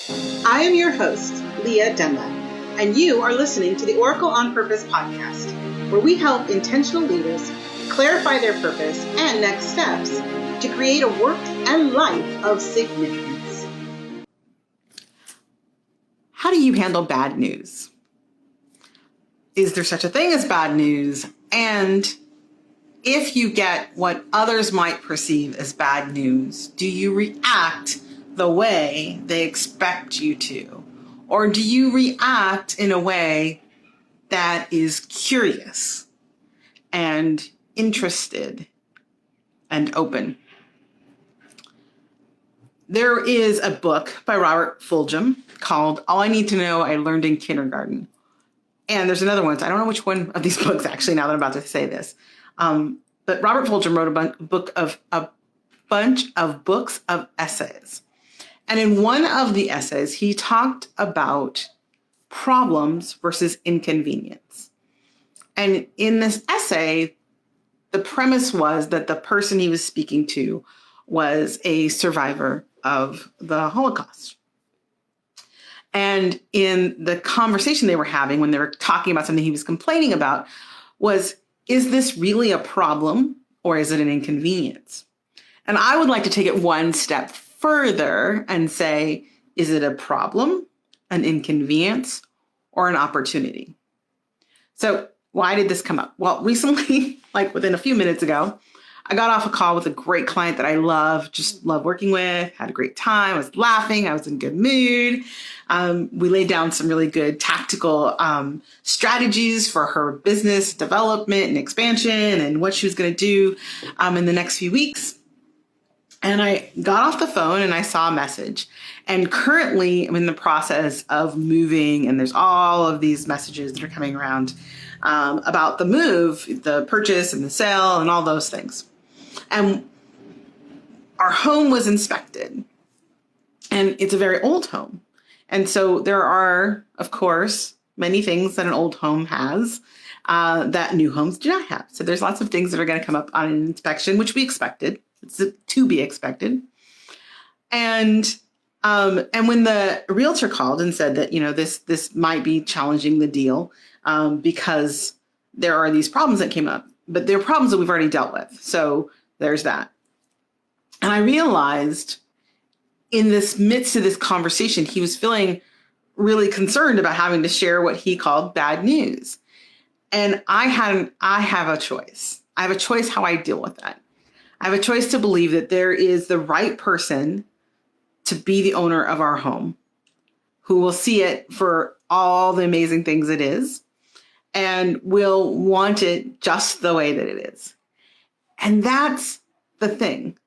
I am your host, Lia Dunlap, and you are listening to the Oracle on Purpose podcast, where we help intentional leaders clarify their purpose and next steps to create a work and life of significance. How do you handle bad news? Is there such a thing as bad news? And if you get what others might perceive as bad news, do you react the way they expect you to? Or do you react in a way that is curious and interested and open? There is a book by Robert Fulghum called All I Need to Know I Learned in Kindergarten. And there's another one. So I don't know which one of these books, actually, now that I'm about to say this. But Robert Fulghum wrote a bunch of books of essays. And in one of the essays, he talked about problems versus inconvenience. And in this essay, the premise was that the person he was speaking to was a survivor of the Holocaust. And in the conversation they were having when they were talking about something he was complaining about was, is this really a problem or is it an inconvenience? And I would like to take it one step further and say, is it a problem, an inconvenience, or an opportunity? So why did this come up? Well, recently, like within a few minutes ago, I got off a call with a great client that I just love working with, had a great time, I was laughing, I was in good mood. We laid down some really good tactical strategies for her business development and expansion and what she was going to do in the next few weeks. And I got off the phone and I saw a message. And currently I'm in the process of moving, and there's all of these messages that are coming around about the move, the purchase and the sale and all those things. And our home was inspected, and it's a very old home. And so there are, of course, many things that an old home has that new homes do not have. So there's lots of things that are going to come up on an inspection, which we expected. It's to be expected. And when the realtor called and said that, this might be challenging the deal because there are these problems that came up, but they're problems that we've already dealt with. So there's that. And I realized in this midst of this conversation, he was feeling really concerned about having to share what he called bad news. And I have a choice. I have a choice how I deal with that. I have a choice to believe that there is the right person to be the owner of our home, who will see it for all the amazing things it is and will want it just the way that it is. And that's the thing.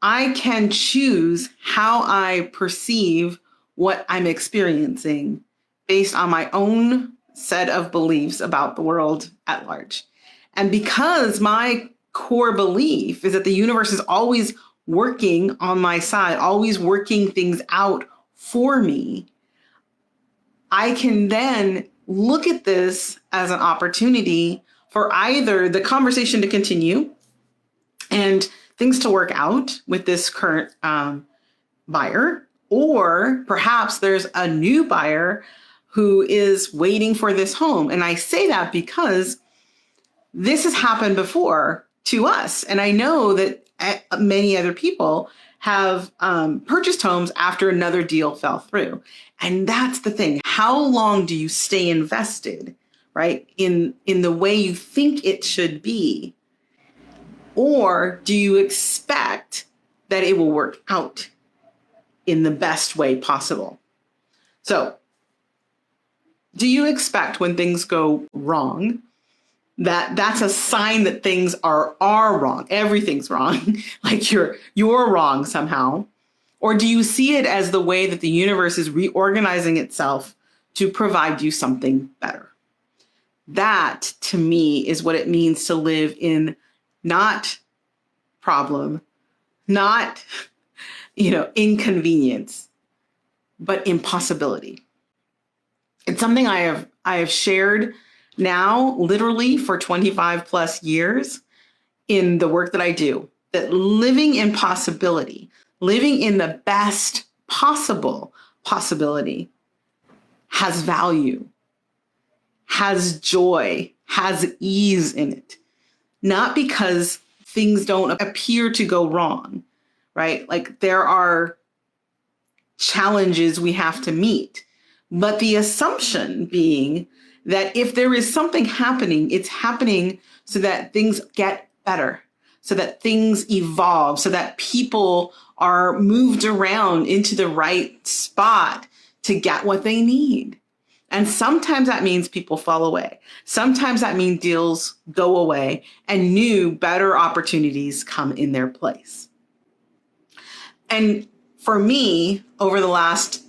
I can choose how I perceive what I'm experiencing based on my own set of beliefs about the world at large. And because my core belief is that the universe is always working on my side, always working things out for me, I can then look at this as an opportunity for either the conversation to continue and things to work out with this current buyer, or perhaps there's a new buyer who is waiting for this home. And I say that because this has happened before to us. And I know that many other people have purchased homes after another deal fell through. And that's the thing. How long do you stay invested, right, in the way you think it should be? Or do you expect that it will work out in the best way possible? So, do you expect when things go wrong that's a sign that things are wrong? Everything's wrong, like you're wrong somehow? Or do you see it as the way that the universe is reorganizing itself to provide you something better? That, to me, is what it means to live in not problem, not, inconvenience, but impossibility. It's something I have shared now literally for 25 plus years in the work that I do, that living in possibility, living in the best possible possibility, has value, has joy, has ease in it. Not because things don't appear to go wrong, right? Like there are challenges we have to meet. But the assumption being that if there is something happening, it's happening so that things get better, so that things evolve, so that people are moved around into the right spot to get what they need. And sometimes that means people fall away. Sometimes that means deals go away and new, better opportunities come in their place. And for me, over the last,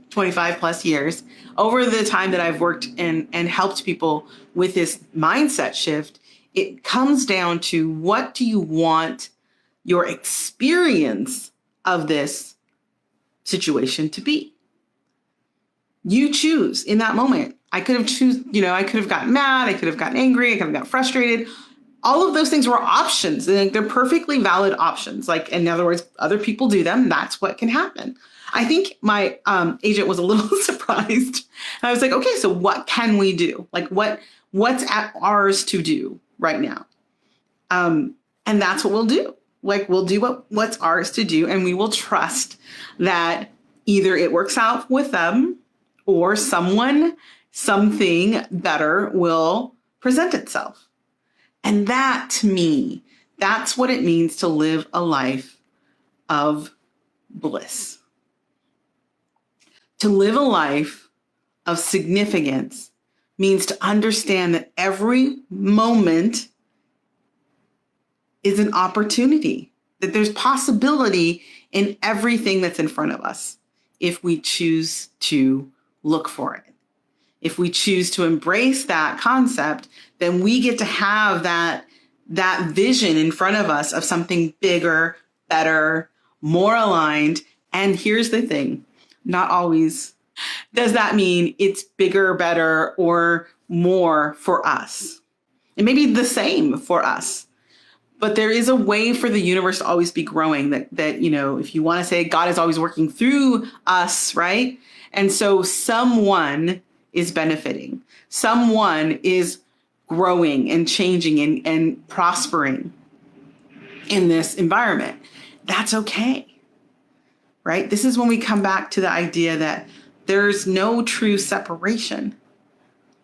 25 plus years, over the time that I've worked and helped people with this mindset shift, it comes down to, what do you want your experience of this situation to be? You choose in that moment. I could have gotten mad. I could have gotten angry. I could have gotten frustrated. All of those things were options. And they're perfectly valid options. Like, in other words, other people do them. That's what can happen. I think my agent was a little surprised. And I was like, okay, so what can we do? Like what's at ours to do right now? And that's what we'll do. Like, we'll do what's ours to do. And we will trust that either it works out with them or something better will present itself. And that, to me, that's what it means to live a life of bliss. To live a life of significance means to understand that every moment is an opportunity, that there's possibility in everything that's in front of us if we choose to look for it. If we choose to embrace that concept, then we get to have that vision in front of us of something bigger, better, more aligned. And here's the thing, not always does that mean it's bigger, better, or more for us. It may be the same for us. But there is a way for the universe to always be growing, that if you want to say God is always working through us, right? And so someone is benefiting. Someone is growing and changing and prospering in this environment. That's okay, right? This is when we come back to the idea that there's no true separation.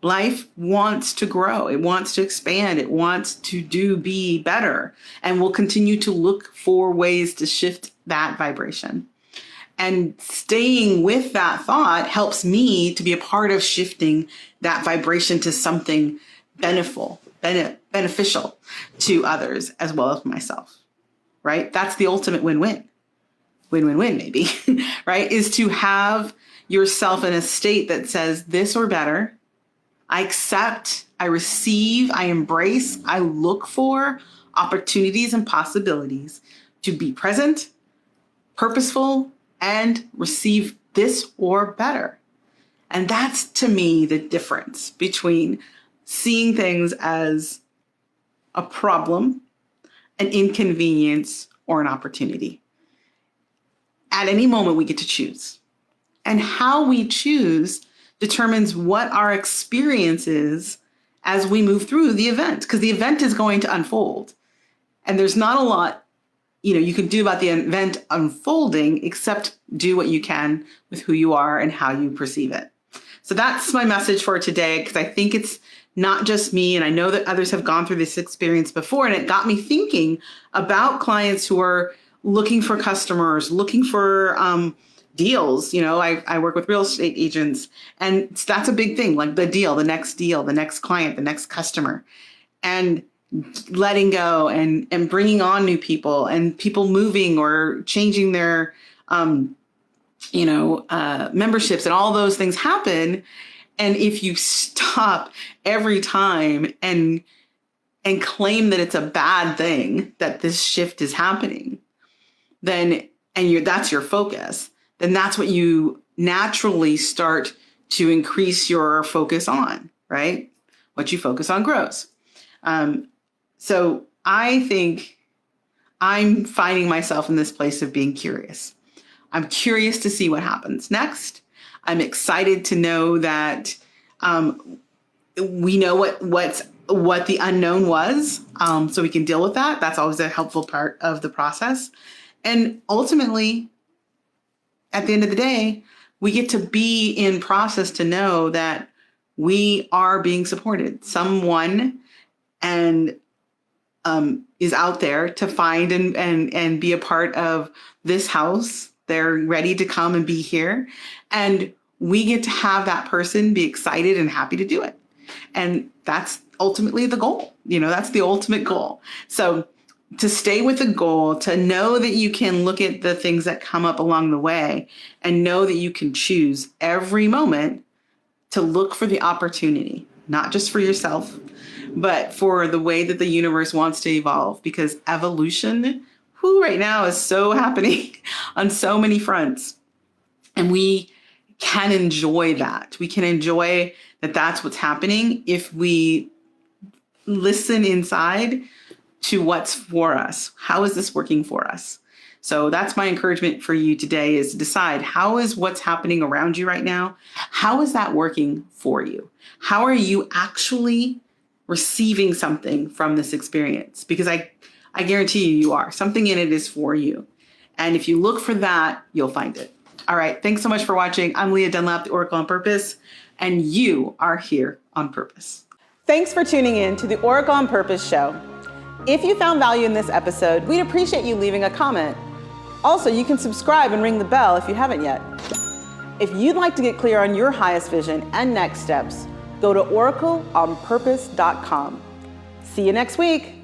Life wants to grow. It wants to expand. It wants to be better. And we'll continue to look for ways to shift that vibration. And staying with that thought helps me to be a part of shifting that vibration to something beneficial to others as well as myself, right? That's the ultimate win-win. Win-win-win, maybe, right? Is to have yourself in a state that says this or better. I accept, I receive, I embrace, I look for opportunities and possibilities to be present, purposeful, and receive this or better. And that's, to me, the difference between seeing things as a problem, an inconvenience, or an opportunity. At any moment, we get to choose. And how we choose determines what our experience is as we move through the event, because the event is going to unfold. And there's not a lot, you can do about the event unfolding, except do what you can with who you are and how you perceive it. So that's my message for today, because I think it's not just me. And I know that others have gone through this experience before. And it got me thinking about clients who are looking for customers, looking for deals. I work with real estate agents, and that's a big thing, like the next client, the next customer, and letting go and bringing on new people, and people moving or changing their, memberships, and all those things happen. And if you stop every time and claim that it's a bad thing that this shift is happening, then, that's your focus, then that's what you naturally start to increase your focus on, right? What you focus on grows. So I think I'm finding myself in this place of being curious. I'm curious to see what happens next. I'm excited to know that we know what the unknown was, so we can deal with that. That's always a helpful part of the process. And ultimately, at the end of the day, we get to be in process to know that we are being supported. Someone is out there to find and be a part of this house. They're ready to come and be here. And we get to have that person be excited and happy to do it. And that's ultimately the goal. That's the ultimate goal. So to stay with the goal, to know that you can look at the things that come up along the way and know that you can choose every moment to look for the opportunity, not just for yourself, but for the way that the universe wants to evolve, because evolution, right now is so happening on so many fronts. And we can enjoy that. We can enjoy that that's what's happening if we listen inside to what's for us. How is this working for us? So that's my encouragement for you today, is to decide, how is what's happening around you right now? How is that working for you? How are you actually receiving something from this experience? Because I guarantee you are. Something in it is for you. And if you look for that, you'll find it. All right. Thanks so much for watching. I'm Lia Dunlap, the Oracle on Purpose, and you are here on purpose. Thanks for tuning in to the Oracle on Purpose show. If you found value in this episode, we'd appreciate you leaving a comment. Also, you can subscribe and ring the bell if you haven't yet. If you'd like to get clear on your highest vision and next steps, go to oracleonpurpose.com. See you next week.